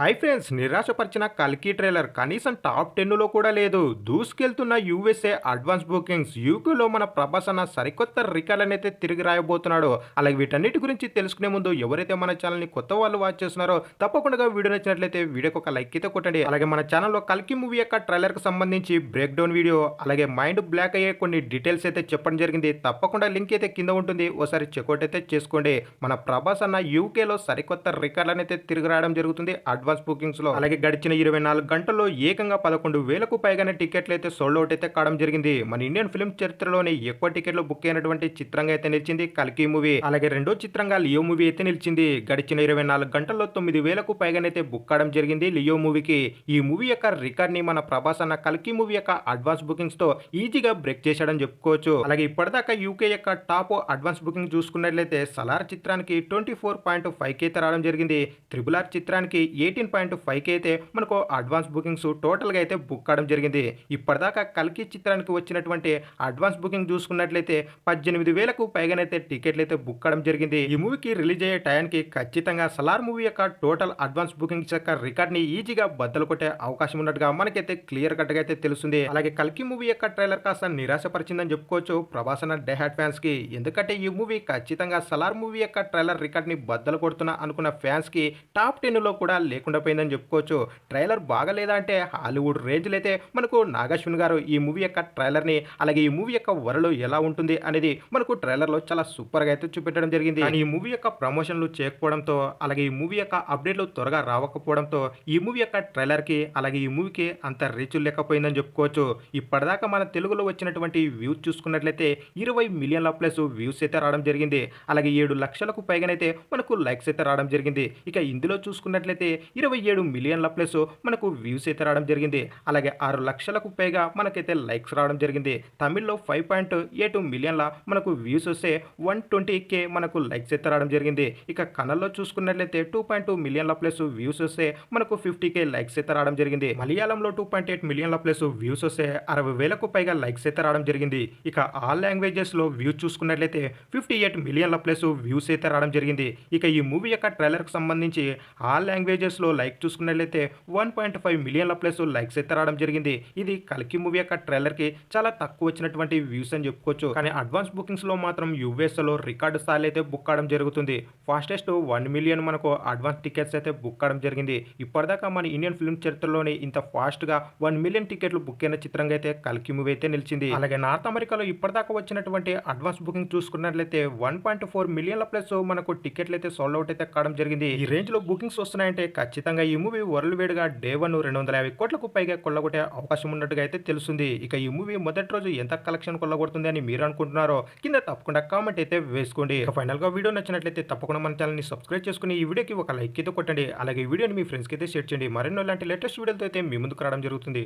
Hi friends, నిరాశపరిచిన కల్కి trailer కనీసం top 10లో కూడా లేదు. దూసుకెళ్తున్న యూఎస్ఏ అడ్వాన్స్ బుకింగ్స్, యూకేలో మన ప్రభాస్ అన్న సరికొత్త రికార్డులనైతే తిరిగి రాయబోతున్నాడు. అలాగే వీటన్నిటి గురించి తెలుసుకునే ముందు ఎవరైతే మన ఛానల్ని కొత్త వాళ్ళు వాచ్ చేస్తున్నారో తప్పకుండా వీడియో నచ్చినట్లయితే వీడియోకి ఒక లైక్ అయితే కొట్టండి. అలాగే మన ఛానల్లో కల్కి మూవీ యొక్క ట్రైలర్కి సంబంధించి బ్రేక్ డౌన్ వీడియో, అలాగే మైండ్ బ్లాక్ అయ్యే కొన్ని డీటెయిల్స్ అయితే చెప్పడం జరిగింది. తప్పకుండా లింక్ అయితే కింద ఉంటుంది, ఓసారి చెక్అవుట్ అయితే చేసుకోండి. మన ప్రభాస్ అన్న యూకేలో సరికొత్త రికార్డులనైతే తిరిగి రావడం జరుగుతుంది అడ్వాన్స్ బుకింగ్స్ లో. అలాగే గడిచిన 24 గంటల్లో ఏకంగా 11,000కు పైగానే టికెట్లు అయితే సోల్డ్ అవుట్ అయితే కావడం జరిగింది. మన ఇండియన్ ఫిల్మ్ చరిత్రలోనే ఎక్కువ టికెట్లు బుక్ అయినటువంటి చిత్రంగా అయితే నిలిచింది కల్కి మూవీ. అలాగే రెండో చిత్రంగా లియో మూవీ అయితే నిలిచింది. గడిచిన 24 గంటల్లో 9,000కు పైగానైతే బుక్ కావడం జరిగింది లియో మూవీకి. ఈ మూవీ యొక్క రికార్డ్ ని మన ప్రభాస్ అన్న కల్కి మూవీ యొక్క అడ్వాన్స్ బుకింగ్స్ తో ఈజీగా బ్రేక్ చేశాడని చెప్పుకోవచ్చు. అలాగే ఇప్పటిదాకా యూకే యొక్క టాప్ అడ్వాన్స్ బుకింగ్ చూసుకున్నట్లయితే సలార్ చిత్రానికి 24.5K అయితే రావడం జరిగింది. త్రిబుల్ ఆర్ చిత్రానికి 18.5K అయితే మనకు అడ్వాన్స్ బుకింగ్స్ టోటల్గా అయితే బుక్ కావడం జరిగింది. ఇప్పటిదాకా కల్కి చిత్రానికి వచ్చినటువంటి అడ్వాన్స్ బుకింగ్ చూసుకున్నట్లయితే 18,000కు పైగానైతే టికెట్లు అయితే బుక్ కావడం జరిగింది. ఈ మూవీకి రిలీజ్ అయ్యే టయానికి ఖచ్చితంగా సలార్ మూవీ యొక్క టోటల్ అడ్వాన్స్ బుకింగ్స్ యొక్క రికార్డ్ ని ఈజీగా బద్దలు కొట్టే అవకాశం ఉన్నట్టుగా మనకైతే క్లియర్ కట్ గా అయితే తెలుస్తుంది. అలాగే కల్కి మూవీ యొక్క ట్రైలర్ కాస్త నిరాశపరిచిందని చెప్పుకోవచ్చు ప్రభాస్ అన్న డే హ్యాడ్ ఫ్యాన్స్ కి. ఎందుకంటే ఈ మూవీ ఖచ్చితంగా సలార్ మూవీ యొక్క ట్రైలర్ రికార్డ్ ని బద్దలు కొడుతున్నా అనుకున్న ఫ్యాన్స్ కి టాప్ 10లో కూడా లేకుండా పోయిందని చెప్పుకోవచ్చు. ట్రైలర్ బాగలేదా అంటే హాలీవుడ్ రేంజ్లో అయితే మనకు నాగాశ్విన్ గారు ఈ మూవీ యొక్క ట్రైలర్ని, అలాగే ఈ మూవీ యొక్క వరలో ఎలా ఉంటుంది అనేది మనకు ట్రైలర్లో చాలా సూపర్గా అయితే చూపెట్టడం జరిగింది. కానీ ఈ మూవీ యొక్క ప్రమోషన్లు చేయకపోవడంతో, అలాగే ఈ మూవీ యొక్క అప్డేట్లు త్వరగా రావకపోవడంతో ఈ మూవీ యొక్క ట్రైలర్కి, అలాగే ఈ మూవీకి అంత రీచ్ లేకపోయిందని చెప్పుకోవచ్చు. ఇప్పటిదాకా మన తెలుగులో వచ్చినటువంటి వ్యూస్ చూసుకున్నట్లయితే 20 మిలియన్ల ప్లస్ వ్యూస్ అయితే రావడం జరిగింది. అలాగే 7 లక్షలకు పైగానైతే మనకు లైక్స్ అయితే రావడం జరిగింది. ఇక ఇందులో చూసుకున్నట్లయితే 27 మిలియన్ల ప్లస్ మనకు వ్యూస్ అయితే రావడం జరిగింది. అలాగే 6 లక్షలకు పైగా మనకైతే లైక్స్ రావడం జరిగింది. తమిళ్లో 5.8 మిలియన్ల మనకు వ్యూస్ వస్తే 120K మనకు లైక్స్ అయితే రావడం జరిగింది. ఇక కన్నడలో చూసుకున్నట్లయితే 2.2 మిలియన్ల ప్లస్ వ్యూస్ వస్తే మనకు 50K లైక్స్ అయితే రావడం జరిగింది. మలయాళంలో 2.8 మిలియన్ల ప్లస్ వ్యూస్ వస్తే 60,000కు పైగా లైక్స్ అయితే రావడం జరిగింది. ఇక ఆల్ లాంగ్వేజెస్ లో వ్యూస్ చూసుకున్నట్లయితే 58 మిలియన్ల ప్లస్ వ్యూస్ అయితే రావడం జరిగింది. ఇక ఈ మూవీ యొక్క ట్రైలర్ కి సంబంధించి ఆల్ లాంగ్వేజెస్ లో లైక్ చూసుకున్నట్లయితే 1.5 మిలియన్ల ప్లస్ లైక్స్ అయితే రావడం జరిగింది. ఇది కల్కి మూవీ యొక్క ట్రైలర్ కి చాలా తక్కువ వచ్చినటువంటి వ్యూస్ అని చెప్పుకోవచ్చు. కానీ అడ్వాన్స్ బుకింగ్స్ లో మాత్రం యూఎస్ లో రికార్డు స్థాయిలో అయితే బుక్ కావడం జరుగుతుంది. ఫాస్టెస్ట్ 1 మిలియన్ మనకు అడ్వాన్స్ టికెట్స్ అయితే బుక్ కావడం జరిగింది. ఇప్పటిదాకా మన ఇండియన్ ఫిల్మ్ చరిత్రలోనే ఇంత ఫాస్ట్ గా 1 మిలియన్ టికెట్లు బుక్ అయిన చిత్రంగా అయితే కల్కి మూవీ అయితే నిలిచింది. అలాగే నార్త్ అమెరికాలో ఇప్పటిదాకా వచ్చినటువంటి అడ్వాన్స్ బుకింగ్ చూసుకున్నట్లయితే 1.4 మిలియన్ల ప్లస్ మనకు టికెట్లు అయితే సోల్డ్ అవుట్ అయితే కావడం జరిగింది. ఈ రేంజ్ లో బుకింగ్స్ వస్తున్నాయంటే ఖచ్చితంగా ఈ మూవీ వరల్డ్ వైడ్ గా డే 1 250 కోట్లకు పైగా కొల్లగొట్టే అవకాశం ఉన్నట్టుగా అయితే తెలుస్తుంది. ఇక ఈ మూవీ మొదటి రోజు ఎంత కలెక్షన్ కొల్లగొడుతుంది అని మీరు అనుకుంటున్నారో కింద తప్పకుండా కామెంట్ అయితే వేసుకోండి. ఇక ఫైనల్ గా వీడియో నచ్చినట్లయితే తప్పకుండా మన ఛానల్ ని సబ్స్క్రైబ్ చేసుకుని ఈ వీడియోకి ఒక లైక్ అయితే కొట్టండి. అలాగే ఈ వీడియోని మీ ఫ్రెండ్స్ కి అయితే షేర్ చేయండి. మరెన్నో ఇలాంటి లేటెస్ట్ వీడియోలతో అయితే మీ ముందుకు రావడం జరుగుతుంది.